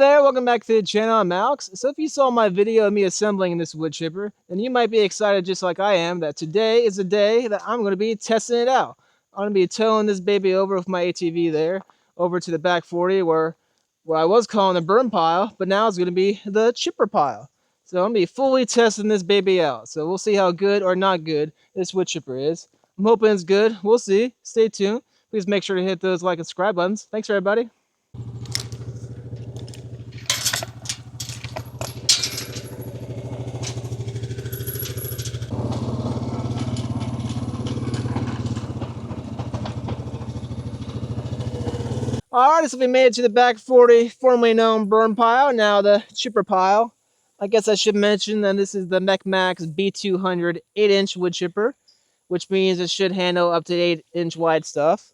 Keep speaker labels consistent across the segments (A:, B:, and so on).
A: there, welcome back to the channel. I'm Alex. So if you saw my video of me assembling this wood chipper, then you might be excited just like I am that today is the day that I'm going to be testing it out. I'm going to be towing this baby over with my ATV there, over to the back 40 where I was calling the burn pile, but now it's going to be the chipper pile. So I'm going to be fully testing this baby out. So we'll see how good or not good this wood chipper is. I'm hoping it's good. We'll see. Stay tuned. Please make sure to hit those like and subscribe buttons. Thanks everybody. Alright, so we made it to the back 40, formerly known burn pile, now the chipper pile. I guess I should mention that this is the MechMaxx B200 8-inch wood chipper, which means it should handle up to 8-inch wide stuff.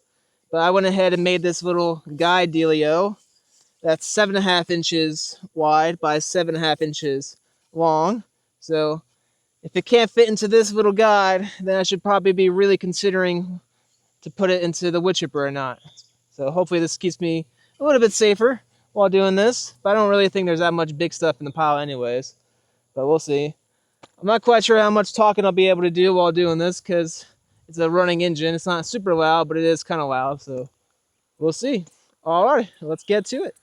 A: But I went ahead and made this little guide dealio that's 7.5 inches wide by 7.5 inches long. So if it can't fit into this little guide, then I should probably be really considering to put it into the wood chipper or not. So hopefully this keeps me a little bit safer while doing this. But I don't really think there's that much big stuff in the pile anyways. But we'll see. I'm not quite sure how much talking I'll be able to do while doing this because it's a running engine. It's not super loud, but it is kind of loud. So we'll see. All right, let's get to it.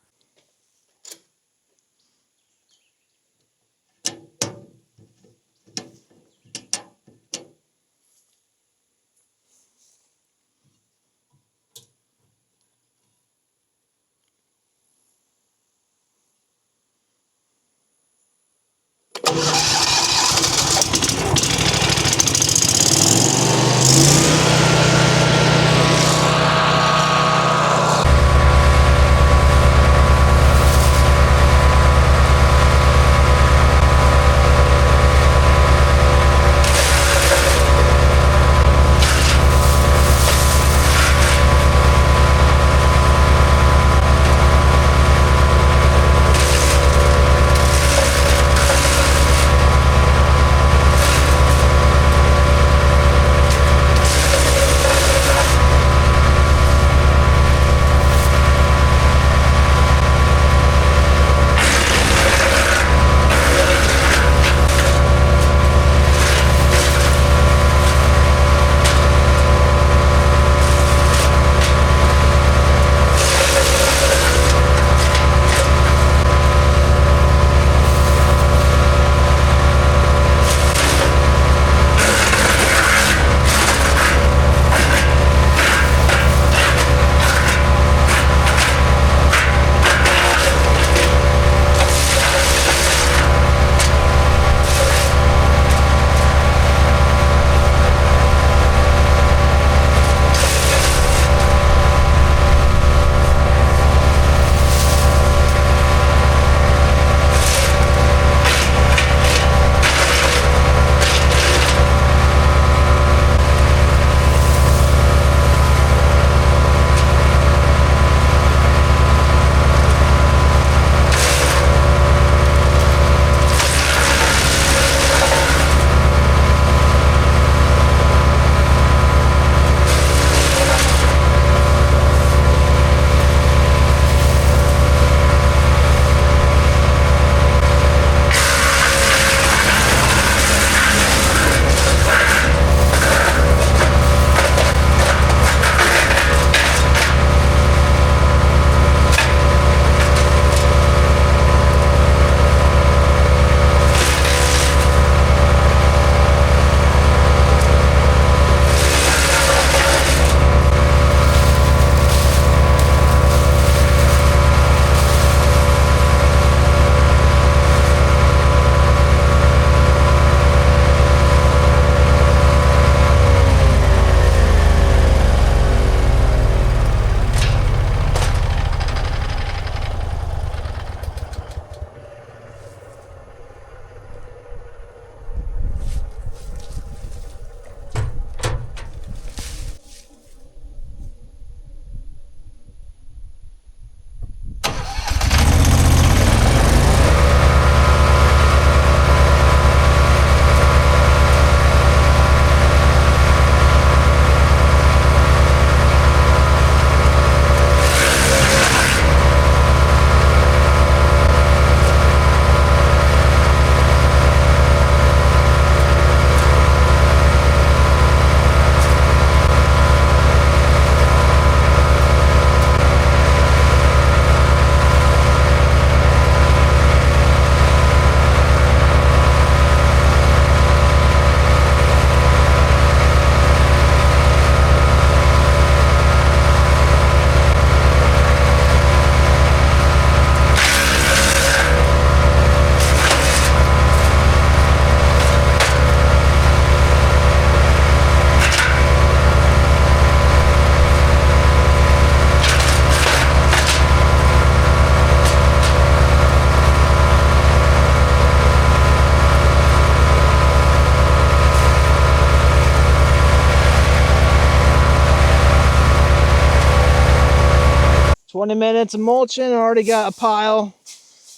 A: 20 minutes of mulching, already got a pile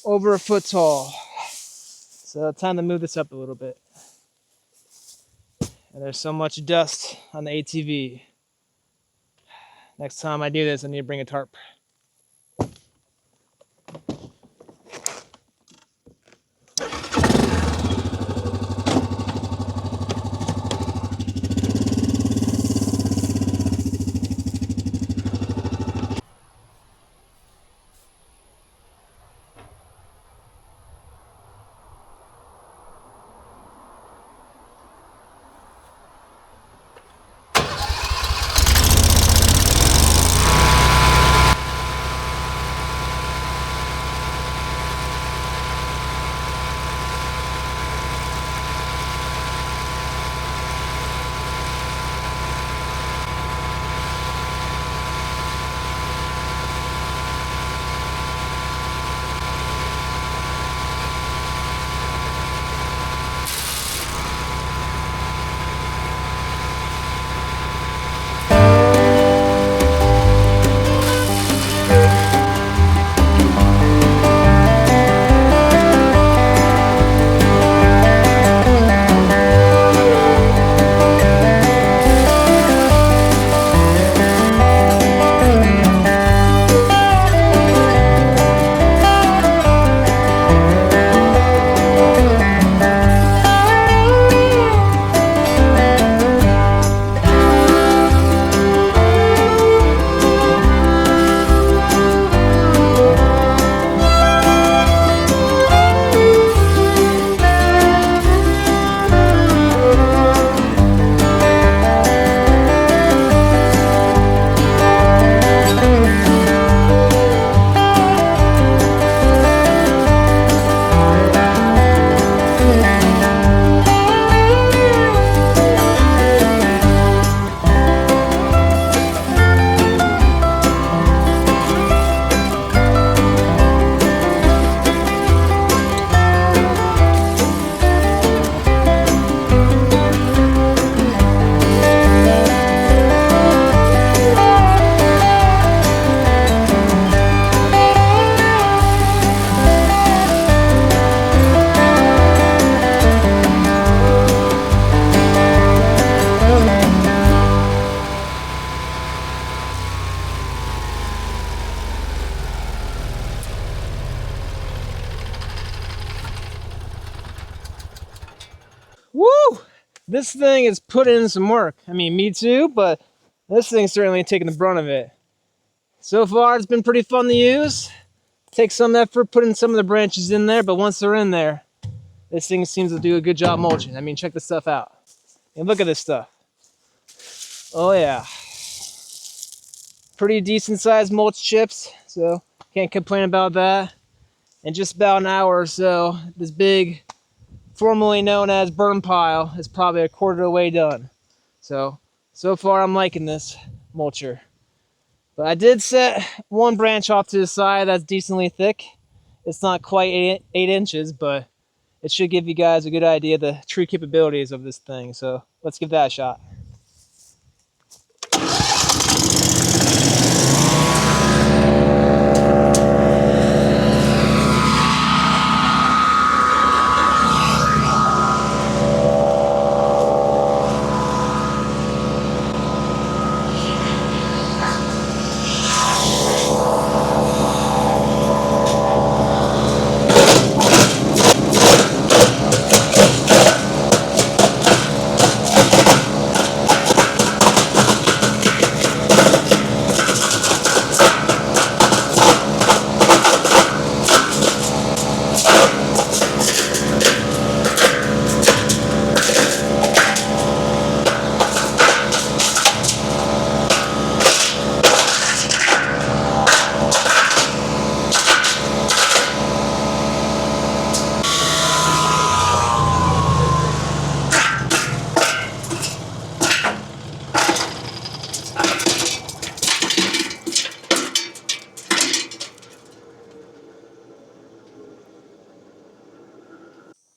A: over a foot tall. So time to move this up a little bit. And there's so much dust on the ATV. Next time I do this, I need to bring a tarp. Woo! This thing is putting in some work. I mean, me too, but this thing's certainly taking the brunt of it. So far, it's been pretty fun to use. Takes some effort putting some of the branches in there, but once they're in there, this thing seems to do a good job mulching. I mean, check this stuff out. And look at this stuff. Oh yeah. Pretty decent sized mulch chips, so can't complain about that. In just about an hour or so, this big, formerly known as burn pile, is probably a quarter of the way done. So far I'm liking this mulcher. But I did set one branch off to the side that's decently thick. It's not quite 8 inches, but it should give you guys a good idea of the true capabilities of this thing. So let's give that a shot.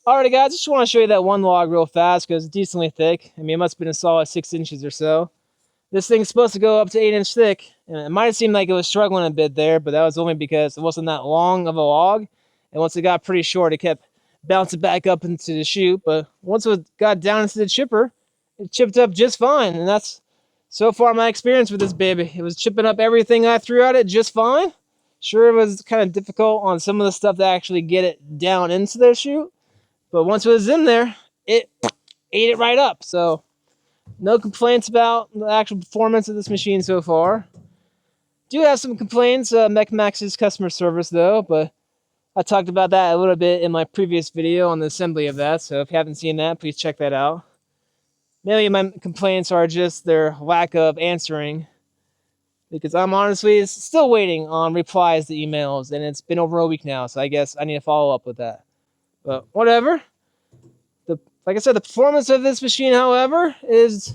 A: Alrighty guys, just want to show you that one log real fast because it's decently thick. I mean, it must have been a solid 6 inches or so. This thing's supposed to go up to 8 inch thick, And it might have seemed like it was struggling a bit there, but that was only because it wasn't that long of a log. And once it got pretty short, it kept bouncing back up into the chute. But once it got down into the chipper, it chipped up just fine. And that's so far my experience with this baby. It was chipping up everything I threw at it just fine. Sure, it was kind of difficult on some of the stuff to actually get it down into the chute. But once it was in there, it ate it right up. So no complaints about the actual performance of this machine so far. Do have some complaints, MechMaxx's customer service though, but I talked about that a little bit in my previous video on the assembly of that, so if you haven't seen that, please check that out. Mainly my complaints are just their lack of answering, because I'm honestly still waiting on replies to emails, and it's been over a week now, so I guess I need to follow up with that. But whatever. Like I said, the performance of this machine, however, is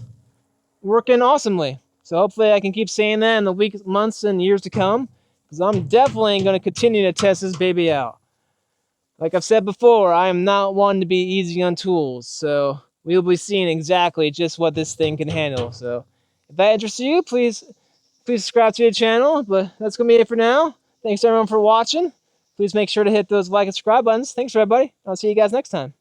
A: working awesomely. So hopefully I can keep saying that in the weeks, months, and years to come, because I'm definitely going to continue to test this baby out. Like I've said before, I am not one to be easy on tools, so we'll be seeing exactly just what this thing can handle. So if that interests you, please subscribe to the channel. But that's going to be it for now. Thanks everyone for watching. Please make sure to hit those like and subscribe buttons. Thanks everybody. I'll see you guys next time.